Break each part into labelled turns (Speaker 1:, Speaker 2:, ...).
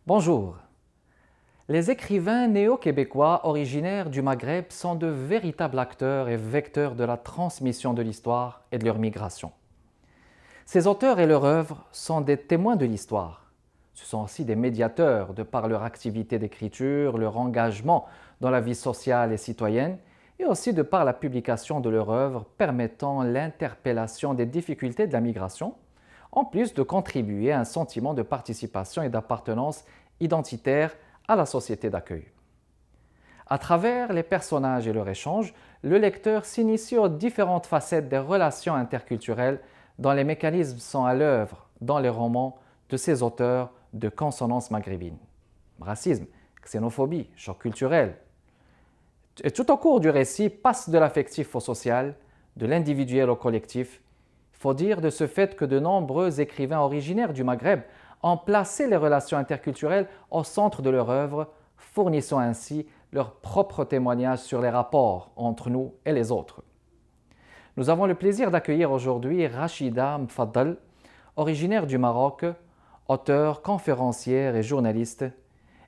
Speaker 1: Bonjour. Les écrivains néo-québécois originaires du Maghreb sont de véritables acteurs et vecteurs de la transmission de l'histoire et de leur migration. Ces auteurs et leur œuvre sont des témoins de l'histoire. Ce sont aussi des médiateurs de par leur activité d'écriture, leur engagement dans la vie sociale et citoyenne, et aussi de par la publication de leur œuvre permettant l'interpellation des difficultés de la migration, en plus de contribuer à un sentiment de participation et d'appartenance identitaire à la société d'accueil. À travers les personnages et leurs échanges, le lecteur s'initie aux différentes facettes des relations interculturelles dont les mécanismes sont à l'œuvre dans les romans de ces auteurs de consonance maghrébine. Racisme, xénophobie, choc culturel. Et tout au cours du récit passe de l'affectif au social, de l'individuel au collectif. Il faut dire de ce fait que de nombreux écrivains originaires du Maghreb ont placé les relations interculturelles au centre de leur œuvre, fournissant ainsi leur propre témoignage sur les rapports entre nous et les autres. Nous avons le plaisir d'accueillir aujourd'hui Rachida Mfaddal, originaire du Maroc, auteure, conférencière et journaliste.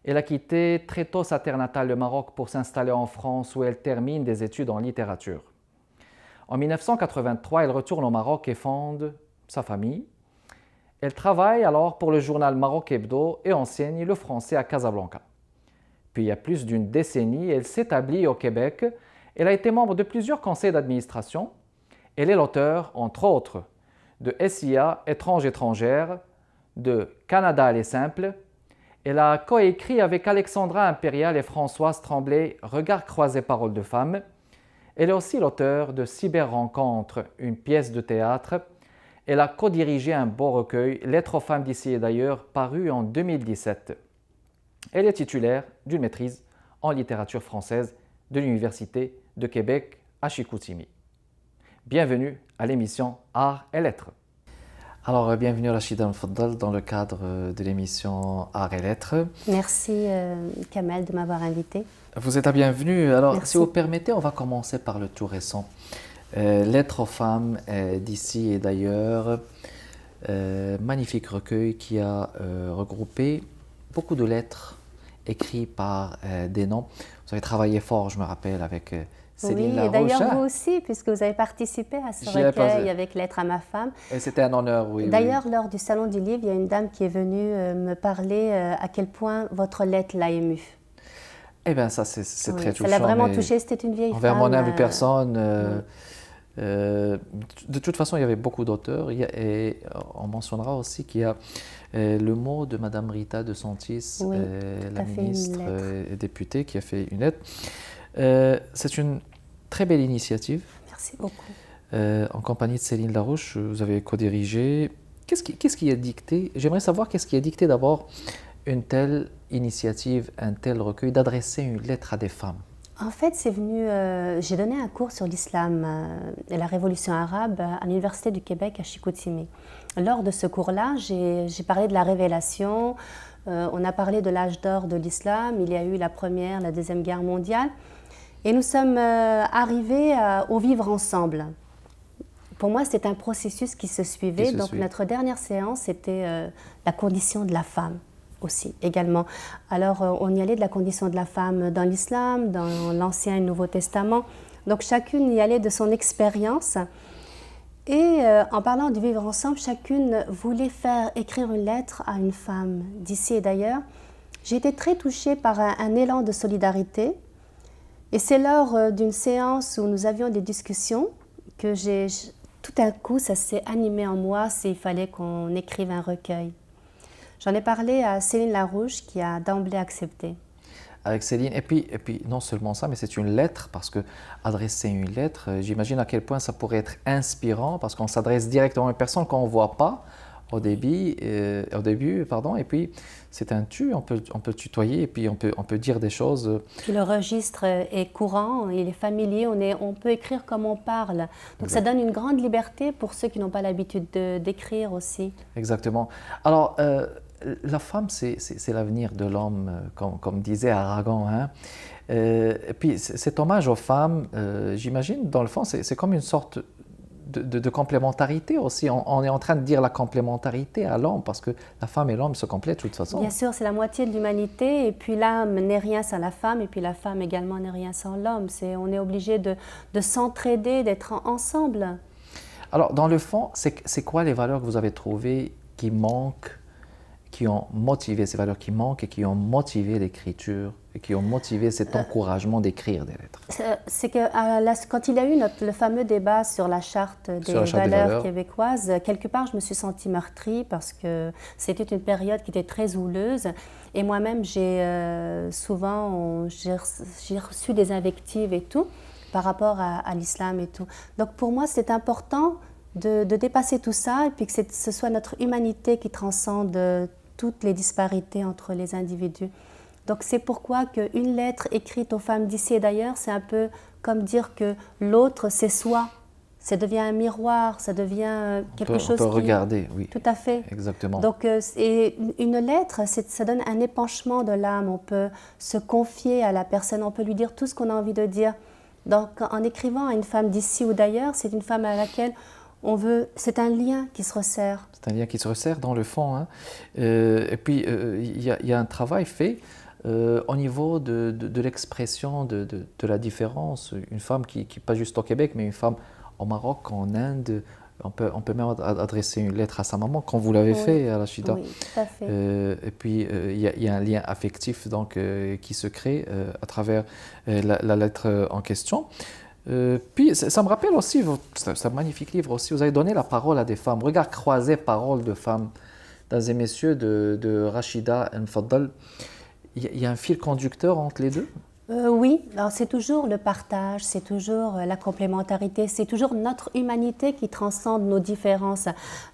Speaker 1: Elle a quitté très tôt sa terre natale, le Maroc, pour s'installer en France où elle termine des études en littérature. En 1983, elle retourne au Maroc et fonde sa famille. Elle travaille alors pour le journal Maroc Hebdo et enseigne le français à Casablanca. Puis il y a plus d'une décennie, elle s'établit au Québec. Elle a été membre de plusieurs conseils d'administration. Elle est l'auteur, entre autres, de SIA Étrange-étrangère, de Canada les simples. Elle a coécrit avec Alexandra Impérial et Françoise Tremblay Regards croisés, paroles de femmes. Elle est aussi l'auteur de Cyber-rencontre, une pièce de théâtre. Elle a co-dirigé un beau recueil, Lettres aux femmes d'ici et d'ailleurs, paru en 2017. Elle est titulaire d'une maîtrise en littérature française de l'Université de Québec à Chicoutimi. Bienvenue à l'émission Art et Lettres. Alors, bienvenue Rachida Mfaddal dans le cadre de l'émission Art et Lettres.
Speaker 2: Merci Kamel de m'avoir invité.
Speaker 1: Vous êtes la bienvenue. Alors,
Speaker 2: Merci.
Speaker 1: si vous permettez, on va commencer par le tout récent. Lettres aux femmes d'ici et d'ailleurs, magnifique recueil qui a regroupé beaucoup de lettres écrites par des noms. Vous avez travaillé fort, je me rappelle, avec Céline Larouche.
Speaker 2: Oui, et d'ailleurs vous aussi, puisque vous avez participé à ce recueil avec Lettres à ma femme.
Speaker 1: Et c'était un honneur, oui.
Speaker 2: D'ailleurs,
Speaker 1: oui.
Speaker 2: lors du Salon du Livre, il y a une dame qui est venue me parler à quel point votre lettre l'a émue.
Speaker 1: Eh bien, ça, c'est
Speaker 2: Oui,
Speaker 1: très touchant.
Speaker 2: Ça l'a vraiment touché, c'était une vieille
Speaker 1: envers
Speaker 2: femme.
Speaker 1: Envers mon humble personne, de toute façon, il y avait beaucoup d'auteurs et on mentionnera aussi qu'il y a le mot de Madame Rita de Santis,
Speaker 2: oui,
Speaker 1: la ministre et députée, qui a fait une lettre. C'est une très belle initiative.
Speaker 2: Merci beaucoup.
Speaker 1: En compagnie de Céline Larouche, vous avez co-dirigé. Qu'est-ce qui a dicté? J'aimerais savoir qu'est-ce qui a dicté d'abord une telle initiative, un tel recueil, d'adresser une lettre à des femmes.
Speaker 2: En fait, c'est venu. J'ai donné un cours sur l'islam et la révolution arabe à l'Université du Québec à Chicoutimi. Lors de ce cours-là, j'ai parlé de la révélation. On a parlé de l'âge d'or de l'islam. Il y a eu la première, la deuxième guerre mondiale. Et nous sommes arrivés au vivre ensemble. Pour moi, c'est un processus qui se suivait. Donc, notre dernière séance, c'était la condition de la femme. Aussi, également. Alors, on y allait de la condition de la femme dans l'islam, dans l'Ancien et le Nouveau Testament. Donc, chacune y allait de son expérience. Et en parlant du vivre ensemble, chacune voulait faire écrire une lettre à une femme d'ici et d'ailleurs. J'ai été très touchée par un élan de solidarité. Et c'est lors d'une séance où nous avions des discussions que tout à coup, ça s'est animé en moi, il fallait qu'on écrive un recueil. J'en ai parlé à Céline Larouche qui a d'emblée accepté.
Speaker 1: Avec Céline, et puis non seulement ça, mais c'est une lettre, parce que adresser une lettre, j'imagine à quel point ça pourrait être inspirant, parce qu'on s'adresse directement à une personne qu'on ne voit pas au début, et puis c'est un tu, on peut tutoyer, et puis on peut dire des choses.
Speaker 2: Puis le registre est courant, il est familier, on peut écrire comme on parle. Donc ça donne une grande liberté pour ceux qui n'ont pas l'habitude d'écrire aussi.
Speaker 1: Exactement. Alors, la femme, c'est l'avenir de l'homme, comme disait Aragon. Hein. Et puis cet hommage aux femmes, j'imagine, dans le fond, c'est comme une sorte de complémentarité aussi. On est en train de dire la complémentarité à l'homme, parce que la femme et l'homme se complètent de toute façon.
Speaker 2: Bien sûr, c'est la moitié de l'humanité, et puis l'âme n'est rien sans la femme, et puis la femme également n'est rien sans l'homme. On est obligé de s'entraider, d'être ensemble.
Speaker 1: Alors, dans le fond, c'est quoi les valeurs que vous avez trouvées qui manquent, qui ont motivé ces valeurs qui manquent et qui ont motivé l'écriture et qui ont motivé cet encouragement d'écrire des lettres?
Speaker 2: C'est que quand il y a eu le fameux débat sur la charte des valeurs québécoises, quelque part je me suis sentie meurtrie parce que c'était une période qui était très houleuse, et moi-même j'ai reçu des invectives et tout par rapport à l'islam et tout. Donc pour moi c'est important de dépasser tout ça, et puis que ce soit notre humanité qui transcende toutes les disparités entre les individus. Donc c'est pourquoi qu'une lettre écrite aux femmes d'ici et d'ailleurs, c'est un peu comme dire que l'autre c'est soi. Ça devient un miroir, ça devient quelque chose
Speaker 1: on peut regarder, oui.
Speaker 2: Tout à fait.
Speaker 1: Exactement.
Speaker 2: Donc et une lettre, ça donne un épanchement de l'âme. On peut se confier à la personne, on peut lui dire tout ce qu'on a envie de dire. Donc en écrivant à une femme d'ici ou d'ailleurs, c'est une femme à laquelle c'est un lien qui se resserre. C'est
Speaker 1: un lien qui se resserre dans le fond. Hein. Et puis, il y a un travail fait au niveau de l'expression de la différence. Une femme qui, pas juste au Québec, mais une femme au Maroc, en Inde, on peut même adresser une lettre à sa maman, comme vous l'avez fait, Rachida.
Speaker 2: Oui, tout à fait.
Speaker 1: Et puis, il y a un lien affectif donc, qui se crée à travers la lettre en question. Puis ça me rappelle aussi, c'est un magnifique livre aussi, vous avez donné la parole à des femmes. Regard croisé, parole de femmes, mesdames et messieurs, de Rachida Mfaddal. Il y a un fil conducteur entre les deux?
Speaker 2: Oui, alors c'est toujours le partage, c'est toujours la complémentarité, c'est toujours notre humanité qui transcende nos différences.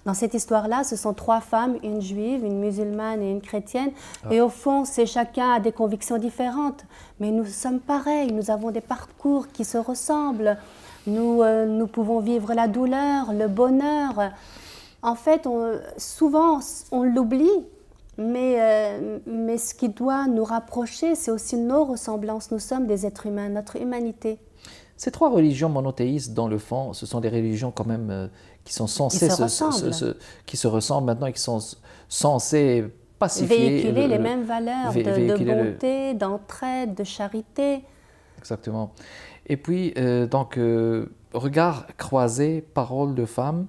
Speaker 2: Dans cette histoire-là, ce sont 3 femmes, une juive, une musulmane et une chrétienne. Et au fond, chacun a des convictions différentes. Mais nous sommes pareils, nous avons des parcours qui se ressemblent. Nous pouvons vivre la douleur, le bonheur. En fait, souvent, on l'oublie. Mais ce qui doit nous rapprocher, c'est aussi nos ressemblances. Nous sommes des êtres humains, notre humanité.
Speaker 1: Ces 3 religions monothéistes, dans le fond, ce sont des religions quand même qui sont censées qui se ressemblent maintenant et qui sont censées pacifier,
Speaker 2: véhiculer les mêmes valeurs de bonté, d'entraide, de charité.
Speaker 1: Exactement. Et puis, donc, regard croisé, parole de femme.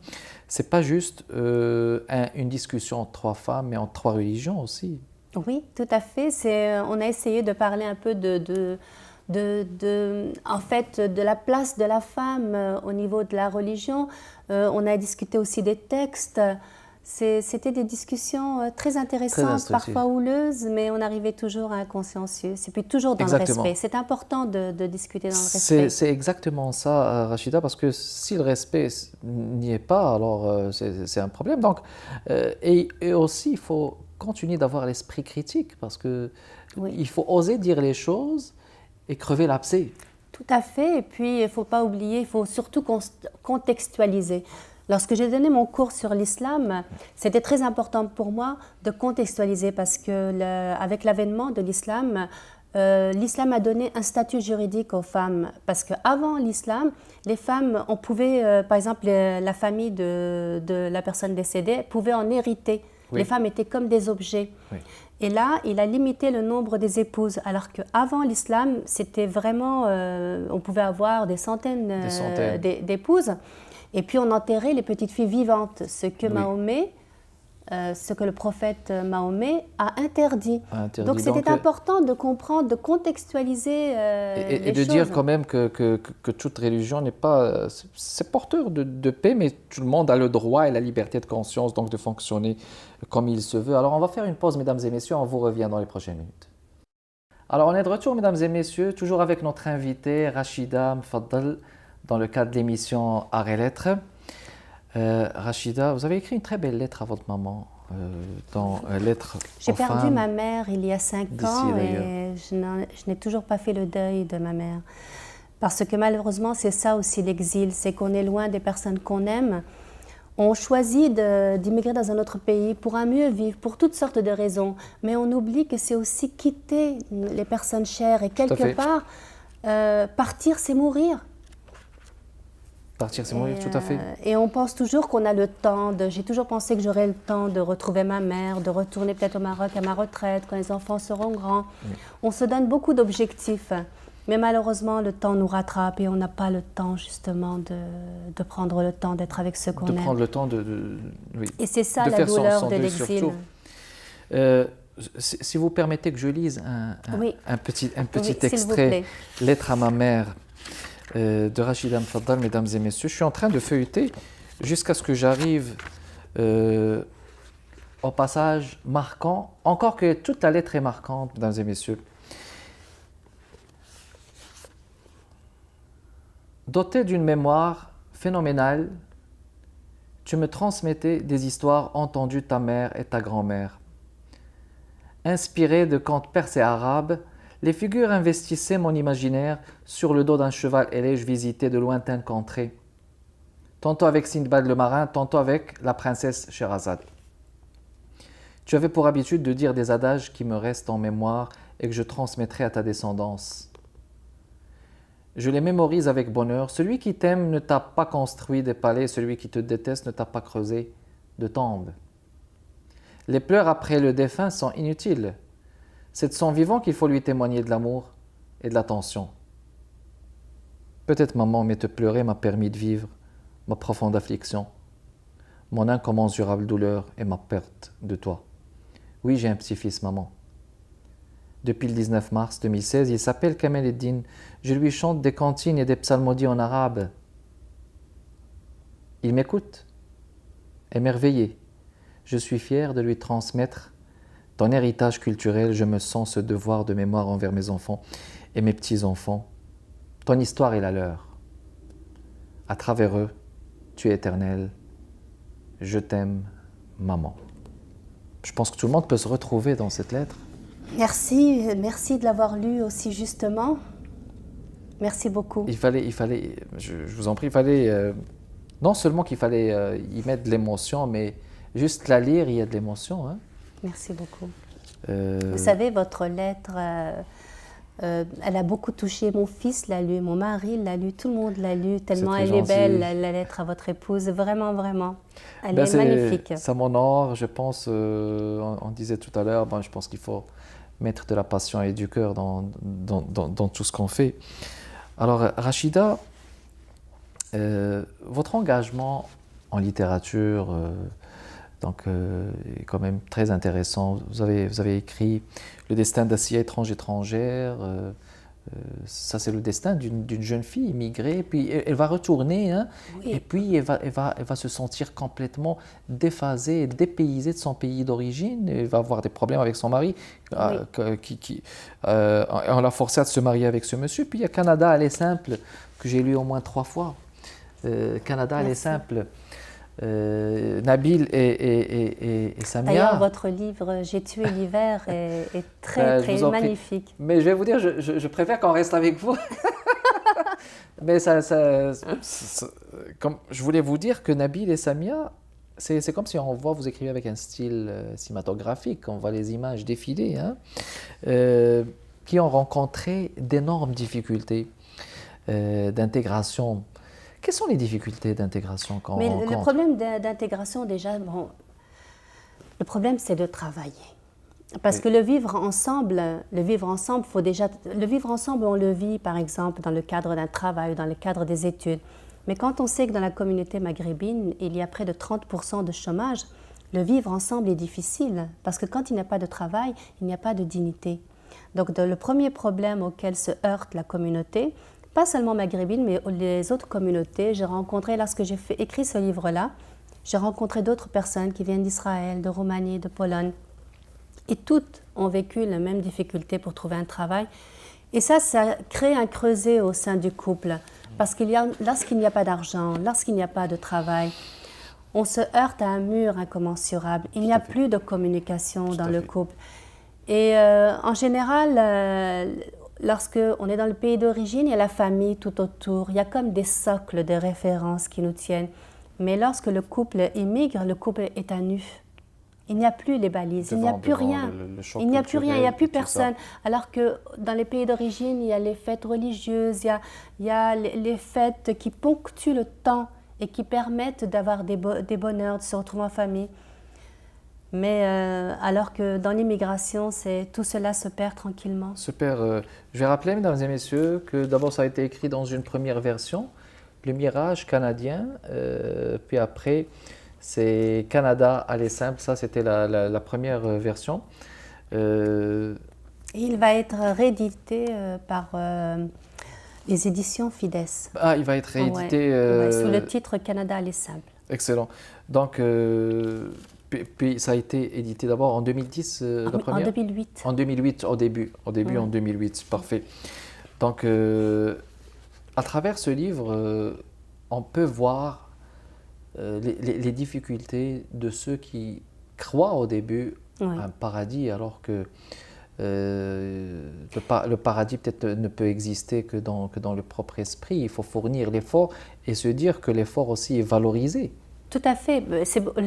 Speaker 1: C'est pas juste une discussion entre 3 femmes, mais entre 3 religions aussi.
Speaker 2: Oui, tout à fait. On a essayé de parler un peu en fait, de la place de la femme au niveau de la religion. On a discuté aussi des textes. C'était des discussions très intéressantes, parfois houleuses, mais on arrivait toujours à un consensus. Et puis toujours dans le respect. C'est important de discuter dans le respect.
Speaker 1: C'est exactement ça, Rachida, parce que si le respect n'y est pas, alors c'est un problème. Donc, et aussi, il faut continuer d'avoir l'esprit critique, parce qu'il faut oser dire les choses et crever l'abcès.
Speaker 2: Tout à fait. Et puis, il ne faut pas oublier, il faut surtout contextualiser. Lorsque j'ai donné mon cours sur l'islam, c'était très important pour moi de contextualiser parce que avec l'avènement de l'islam, l'islam a donné un statut juridique aux femmes. Parce qu'avant l'islam, les femmes, on pouvait, par exemple, la famille de la personne décédée pouvait en hériter. Oui. Les femmes étaient comme des objets. Oui. Et là, il a limité le nombre des épouses, alors qu'avant l'islam, c'était vraiment, on pouvait avoir des centaines. D'épouses. Et puis on enterrait les petites filles vivantes, ce que le prophète Mahomet a interdit. Donc c'était important de comprendre, de contextualiser les choses.
Speaker 1: Et de dire quand même que toute religion n'est pas... C'est porteur de paix, mais tout le monde a le droit et la liberté de conscience donc de fonctionner comme il se veut. Alors on va faire une pause, mesdames et messieurs, on vous revient dans les prochaines minutes. Alors on est de retour, mesdames et messieurs, toujours avec notre invitée Rachida Mfaddal, dans le cadre de l'émission Arts et Lettres. Rachida, vous avez écrit une très belle lettre à votre maman, dans Lettres aux femmes.
Speaker 2: J'ai perdu ma mère il y a 5 ans et je n'ai toujours pas fait le deuil de ma mère. Parce que malheureusement, c'est ça aussi l'exil, c'est qu'on est loin des personnes qu'on aime. On choisit d'immigrer dans un autre pays pour un mieux vivre, pour toutes sortes de raisons. Mais on oublie que c'est aussi quitter les personnes chères et quelque part, partir, c'est mourir.
Speaker 1: Partir, c'est mourir, tout à fait.
Speaker 2: Et on pense toujours qu'on a le temps. J'ai toujours pensé que j'aurais le temps de retrouver ma mère, de retourner peut-être au Maroc à ma retraite quand les enfants seront grands. Oui. On se donne beaucoup d'objectifs. Mais malheureusement, le temps nous rattrape et on n'a pas le temps justement de prendre le temps d'être avec ceux qu'on aime.
Speaker 1: De prendre le temps oui.
Speaker 2: Et c'est ça la douleur de l'exil.
Speaker 1: Si vous permettez que je lise un petit
Speaker 2: oui,
Speaker 1: extrait, Lettre à ma mère de Rachida Mfaddal, mesdames et messieurs. Je suis en train de feuilleter jusqu'à ce que j'arrive au passage marquant, encore que toute la lettre est marquante, mesdames et messieurs. Doté d'une mémoire phénoménale, tu me transmettais des histoires entendues de ta mère et ta grand-mère. Inspirées de contes perses et arabes, les figures investissaient mon imaginaire sur le dos d'un cheval ailé. Je visitais de lointaines contrées, tantôt avec Sindbad le marin, tantôt avec la princesse Sherazade. Tu avais pour habitude de dire des adages qui me restent en mémoire et que je transmettrai à ta descendance. Je les mémorise avec bonheur. Celui qui t'aime ne t'a pas construit des palais, celui qui te déteste ne t'a pas creusé de tombes. Les pleurs après le défunt sont inutiles. C'est de son vivant qu'il faut lui témoigner de l'amour et de l'attention. Peut-être maman, mais te pleurer m'a permis de vivre ma profonde affliction, mon incommensurable douleur et ma perte de toi. Oui, j'ai un petit-fils, maman. Depuis le 19 mars 2016, il s'appelle Kamel Eddin. Je lui chante des cantines et des psalmodies en arabe. Il m'écoute, émerveillé. Je suis fier de lui transmettre ton héritage culturel. Je me sens ce devoir de mémoire envers mes enfants et mes petits-enfants. Ton histoire est la leur. À travers eux, tu es éternel. Je t'aime, maman. Je pense que tout le monde peut se retrouver dans cette lettre.
Speaker 2: Merci de l'avoir lu aussi justement. Merci beaucoup.
Speaker 1: Il fallait, je vous en prie, il fallait, non seulement qu'il fallait y mettre de l'émotion, mais juste la lire, il y a de l'émotion. Hein.
Speaker 2: Merci beaucoup. Vous savez, votre lettre, elle a beaucoup touché. Mon fils l'a lu, mon mari l'a lu, tout le monde l'a lu, tellement elle est belle, la lettre à votre épouse. Vraiment, vraiment. Elle est magnifique.
Speaker 1: Ça m'honore, je pense, on disait tout à l'heure, je pense qu'il faut mettre de la passion et du cœur dans tout ce qu'on fait. Alors, Rachida, votre engagement en littérature est quand même très intéressant. Vous avez écrit Le destin d'Assia étrangère. Ça, c'est le destin d'une jeune fille immigrée. Puis elle va retourner, hein, oui. Et puis elle va se sentir complètement déphasée, dépaysée de son pays d'origine. Elle va avoir des problèmes avec son mari. Oui. On l'a forcée à se marier avec ce monsieur. Puis il y a Canada, elle est simple, que j'ai lu au moins 3 fois. Canada, elle est simple. Nabil et Samia.
Speaker 2: D'ailleurs, votre livre J'ai tué l'hiver est très magnifique.
Speaker 1: Mais je vais vous dire, je préfère qu'on reste avec vous. Mais comme je voulais vous dire que Nabil et Samia, c'est comme si on voit, vous écrivez avec un style cinématographique, on voit les images défiler, hein, qui ont rencontré d'énormes difficultés d'intégration. Quelles sont les difficultés d'intégration qu'on rencontre ?
Speaker 2: Mais le problème d'intégration, déjà, le problème, c'est de travailler. Parce que le vivre ensemble, on le vit, par exemple, dans le cadre d'un travail, dans le cadre des études. Mais quand on sait que dans la communauté maghrébine, il y a près de 30% de chômage, le vivre ensemble est difficile. Parce que quand il n'y a pas de travail, il n'y a pas de dignité. Donc, le premier problème auquel se heurte la communauté, pas seulement maghrébine, mais les autres communautés. J'ai rencontré, lorsque j'ai écrit ce livre-là, j'ai rencontré d'autres personnes qui viennent d'Israël, de Roumanie, de Pologne. Et toutes ont vécu la même difficulté pour trouver un travail. Et ça crée un creuset au sein du couple. Parce lorsqu'il n'y a pas d'argent, lorsqu'il n'y a pas de travail, on se heurte à un mur incommensurable. Il n'y a plus de communication dans le couple. Et en général, lorsqu'on est dans le pays d'origine, il y a la famille tout autour. Il y a comme des socles de référence qui nous tiennent. Mais lorsque le couple immigre, le couple est à nu. il n'y a plus les balises, il n'y a plus rien. Il n'y a plus rien, il n'y a plus personne. Alors que dans les pays d'origine, il y a les fêtes religieuses, il y a les fêtes qui ponctuent le temps et qui permettent d'avoir des bonheurs, de se retrouver en famille. Mais alors que dans l'immigration, tout cela se perd tranquillement.
Speaker 1: Se perd. Je vais rappeler, mesdames et messieurs, que d'abord ça a été écrit dans une première version, le Mirage canadien, puis après c'est Canada aller simple, ça c'était la première version.
Speaker 2: Et il va être réédité par les éditions Fides.
Speaker 1: Ah, il va être réédité
Speaker 2: sous le titre Canada aller simple.
Speaker 1: Excellent. Donc, puis ça a été édité d'abord en 2010, la première?
Speaker 2: En 2008.
Speaker 1: En 2008, au début en 2008, parfait. Donc, à travers ce livre, on peut voir les difficultés de ceux qui croient au début à un paradis, alors que le paradis peut-être ne peut exister que dans le propre esprit. Il faut fournir l'effort et se dire que l'effort aussi est valorisé.
Speaker 2: Tout à fait.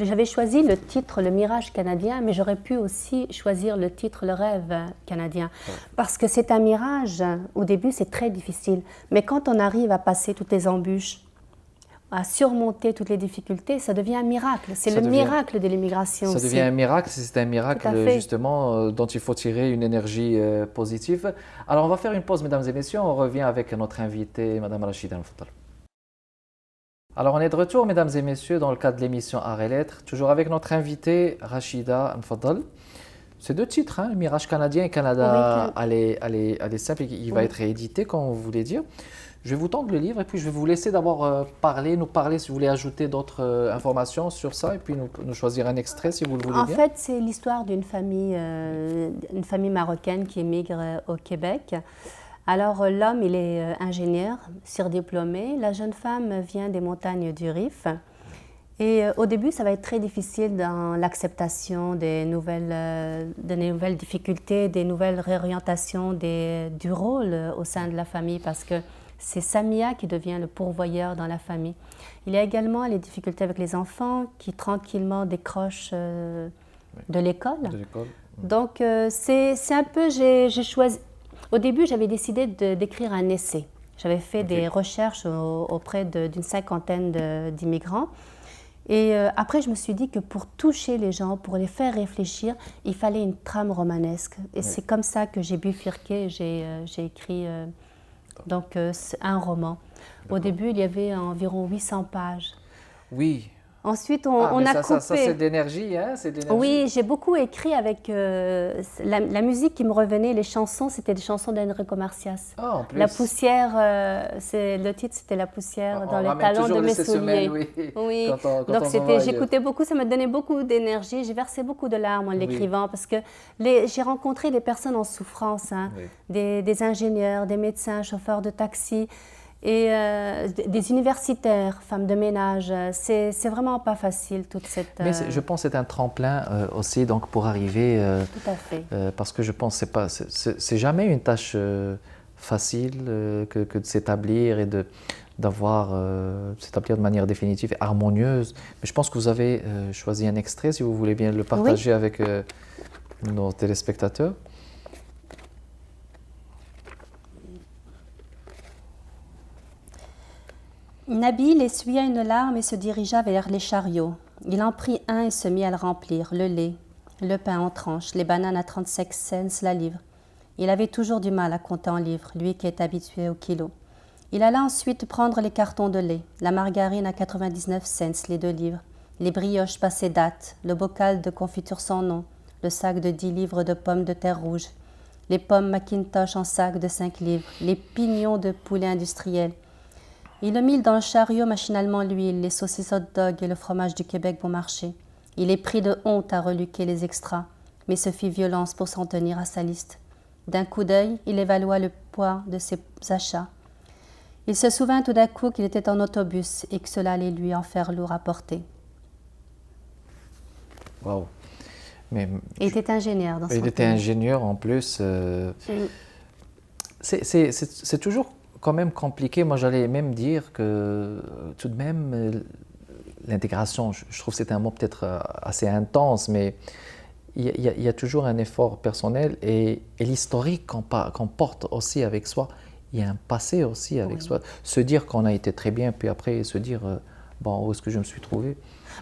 Speaker 2: J'avais choisi le titre Le Mirage canadien, mais j'aurais pu aussi choisir le titre Le Rêve canadien. Parce que c'est un mirage, au début c'est très difficile, mais quand on arrive à passer toutes les embûches, à surmonter toutes les difficultés, ça devient un miracle. C'est le miracle de l'immigration aussi.
Speaker 1: Ça devient un miracle, c'est un miracle justement dont il faut tirer une énergie positive. Alors on va faire une pause, mesdames et messieurs, on revient avec notre invitée, Madame Rachida Mfadal. Alors on est de retour, mesdames et messieurs, dans le cadre de l'émission Arts et Lettres, toujours avec notre invitée Rachida Mfadal. C'est deux titres, hein, Mirage canadien et Canada aller simple, il va être réédité, comme vous voulez dire. Je vais vous tendre le livre et puis je vais vous laisser d'abord nous parler si vous voulez ajouter d'autres informations sur ça et puis nous choisir un extrait si vous le voulez bien.
Speaker 2: En fait, c'est l'histoire d'une famille marocaine qui émigre au Québec. Alors l'homme, il est ingénieur, surdiplômé. La jeune femme vient des montagnes du Rif. Et au début, ça va être très difficile dans l'acceptation des nouvelles difficultés, des nouvelles réorientations du rôle au sein de la famille parce que c'est Samia qui devient le pourvoyeur dans la famille. Il y a également les difficultés avec les enfants qui tranquillement décrochent de l'école. Donc c'est un peu, j'ai choisi. Au début, j'avais décidé d'écrire un essai. J'avais fait des recherches auprès d'une cinquantaine d'immigrants. Et après, je me suis dit que pour toucher les gens, pour les faire réfléchir, il fallait une trame romanesque. Et c'est comme ça que j'ai bifurqué, j'ai écrit un roman. Au début, il y avait environ 800 pages.
Speaker 1: Oui.
Speaker 2: Ensuite, on a coupé.
Speaker 1: Ça c'est d'énergie, hein?
Speaker 2: Oui, j'ai beaucoup écrit avec la musique qui me revenait, les chansons, c'était des chansons d'Enrico Macias.
Speaker 1: Ah, en plus.
Speaker 2: La poussière, le titre c'était La poussière dans les talons de mes souliers. Oui. Donc j'écoutais beaucoup, ça me donnait beaucoup d'énergie. J'ai versé beaucoup de larmes en l'écrivant parce que j'ai rencontré des personnes en souffrance, hein, des ingénieurs, des médecins, chauffeurs de taxi. Et des universitaires, femmes de ménage, c'est vraiment pas facile toute cette...
Speaker 1: Mais je pense que c'est un tremplin aussi donc pour arriver...
Speaker 2: Tout à fait.
Speaker 1: Parce que je pense que c'est jamais une tâche facile que de s'établir et s'établir de manière définitive et harmonieuse. Mais je pense que vous avez choisi un extrait, si vous voulez bien le partager avec nos téléspectateurs.
Speaker 2: Nabil essuya une larme et se dirigea vers les chariots. Il en prit un et se mit à le remplir, le lait, le pain en tranches, les bananes à 35 cents la livre. Il avait toujours du mal à compter en livres, lui qui est habitué au kilo. Il alla ensuite prendre les cartons de lait, la margarine à 99 cents les 2 livres, les brioches passées date, le bocal de confiture sans nom, le sac de 10 livres de pommes de terre rouge, les pommes Macintosh en sac de 5 livres, les pignons de poulet industriel. Il le mit dans le chariot machinalement l'huile, les saucisses hot dog et le fromage du Québec bon marché. Il est pris de honte à reluquer les extras, mais se fit violence pour s'en tenir à sa liste. D'un coup d'œil, il évalua le poids de ses achats. Il se souvint tout d'un coup qu'il était en autobus et que cela allait lui en faire lourd à porter.
Speaker 1: Waouh!
Speaker 2: Il était ingénieur dans son
Speaker 1: Il était ingénieur en plus. C'est toujours quand même compliqué. Moi, j'allais même dire que tout de même, l'intégration, je trouve que c'est un mot peut-être assez intense, mais il y a toujours un effort personnel et l'historique qu'on porte aussi avec soi. Il y a un passé aussi avec soi. Se dire qu'on a été très bien, puis après se dire, bon, où est-ce que je me suis trouvé?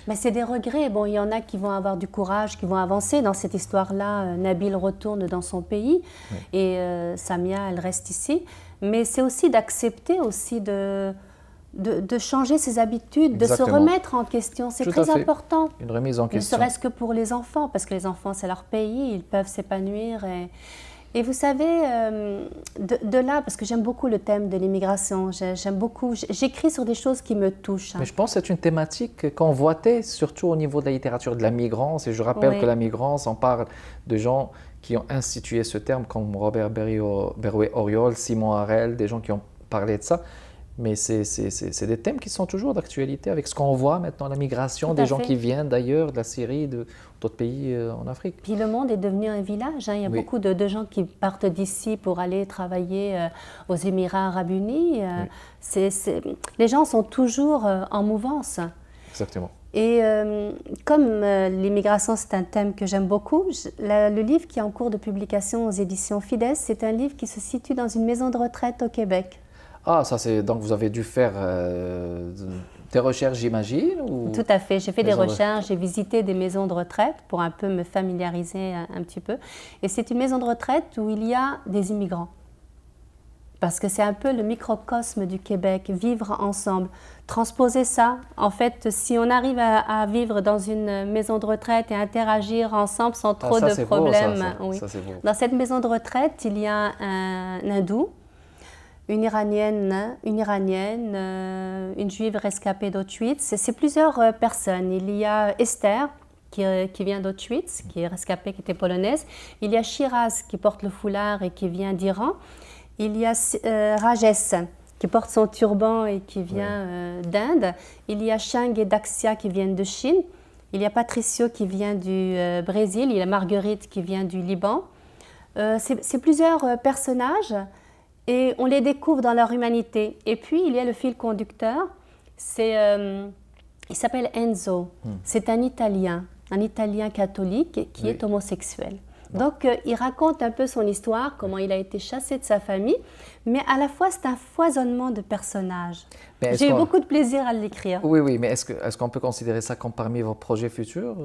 Speaker 2: Mais c'est des regrets. Bon, il y en a qui vont avoir du courage, qui vont avancer. Dans cette histoire-là, Nabil retourne dans son pays et Samia, elle reste ici. Mais c'est aussi d'accepter aussi de changer ses habitudes, de se remettre en question. C'est très important.
Speaker 1: Une remise en question.
Speaker 2: Ne serait-ce que pour les enfants, parce que les enfants, c'est leur pays, ils peuvent s'épanouir. Et vous savez, de là, parce que j'aime beaucoup le thème de l'immigration, j'aime beaucoup, j'écris sur des choses qui me touchent.
Speaker 1: Mais je pense que c'est une thématique convoitée, surtout au niveau de la littérature de la migrance. Et je rappelle que la migrance, on parle de gens qui ont institué ce terme, comme Robert Berouet-Auriol, Simon Harel, des gens qui ont parlé de ça. Mais c'est des thèmes qui sont toujours d'actualité avec ce qu'on voit maintenant, la migration, des gens qui viennent d'ailleurs, de la Syrie, d'autres pays en Afrique.
Speaker 2: Puis le monde est devenu un village. Il y a beaucoup de gens qui partent d'ici pour aller travailler aux Émirats Arabes Unis. Les gens sont toujours en mouvance.
Speaker 1: Exactement.
Speaker 2: Et comme l'immigration, c'est un thème que j'aime beaucoup, le livre qui est en cours de publication aux éditions Fides, c'est un livre qui se situe dans une maison de retraite au Québec.
Speaker 1: Ah, ça c'est donc vous avez dû faire des recherches, j'imagine ou...
Speaker 2: Tout à fait, j'ai fait des recherches, j'ai visité des maisons de retraite pour un peu me familiariser un petit peu. Et c'est une maison de retraite où il y a des immigrants. Parce que c'est un peu le microcosme du Québec, vivre ensemble. Transposer ça, en fait, si on arrive à vivre dans une maison de retraite et interagir ensemble sans trop de problèmes.
Speaker 1: Ça, c'est beau.
Speaker 2: Dans cette maison de retraite, il y a un hindou, une iranienne, une juive rescapée d'Auschwitz. C'est plusieurs personnes. Il y a Esther, qui vient d'Auschwitz, qui est rescapée, qui était polonaise. Il y a Shiraz, qui porte le foulard et qui vient d'Iran. Il y a Rajesh, qui porte son turban et qui vient d'Inde. Il y a Chang et Daxia, qui viennent de Chine. Il y a Patricio, qui vient du Brésil. Il y a Marguerite, qui vient du Liban. C'est plusieurs personnages. Et on les découvre dans leur humanité. Et puis, il y a le fil conducteur. Il s'appelle Enzo. C'est un Italien catholique qui est homosexuel. Donc, il raconte un peu son histoire, comment il a été chassé de sa famille. Mais à la fois, c'est un foisonnement de personnages. J'ai eu beaucoup de plaisir à l'écrire.
Speaker 1: Oui, mais est-ce qu'on peut considérer ça comme parmi vos projets futurs?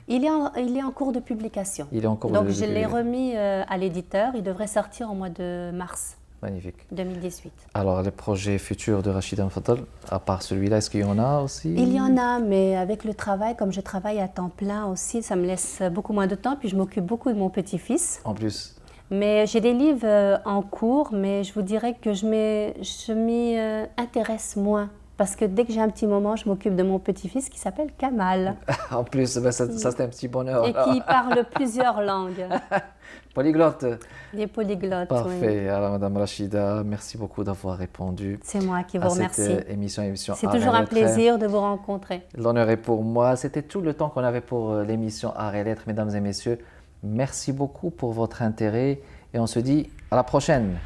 Speaker 2: Il est en cours de publication. Donc, je l'ai remis à l'éditeur. Il devrait sortir au mois de mars.
Speaker 1: Magnifique.
Speaker 2: 2018.
Speaker 1: Alors, les projets futurs de Rachida Mfadel, à part celui-là, est-ce qu'il y en a aussi?
Speaker 2: Il y en a, mais avec le travail, comme je travaille à temps plein aussi, ça me laisse beaucoup moins de temps, puis je m'occupe beaucoup de mon petit-fils.
Speaker 1: En plus.
Speaker 2: Mais j'ai des livres en cours, mais je vous dirais que je m'y intéresse moins. Parce que dès que j'ai un petit moment, je m'occupe de mon petit-fils qui s'appelle Kamal.
Speaker 1: En plus, ça c'est un petit bonheur.
Speaker 2: Et qui parle plusieurs langues.
Speaker 1: Polyglotte.
Speaker 2: Des polyglottes,
Speaker 1: Parfait. Alors, Madame Rachida, merci beaucoup d'avoir répondu.
Speaker 2: C'est moi qui vous remercie.
Speaker 1: Cette émission.
Speaker 2: C'est toujours un plaisir de vous rencontrer.
Speaker 1: L'honneur est pour moi. C'était tout le temps qu'on avait pour l'émission Arts et Lettres, mesdames et messieurs. Merci beaucoup pour votre intérêt et on se dit à la prochaine.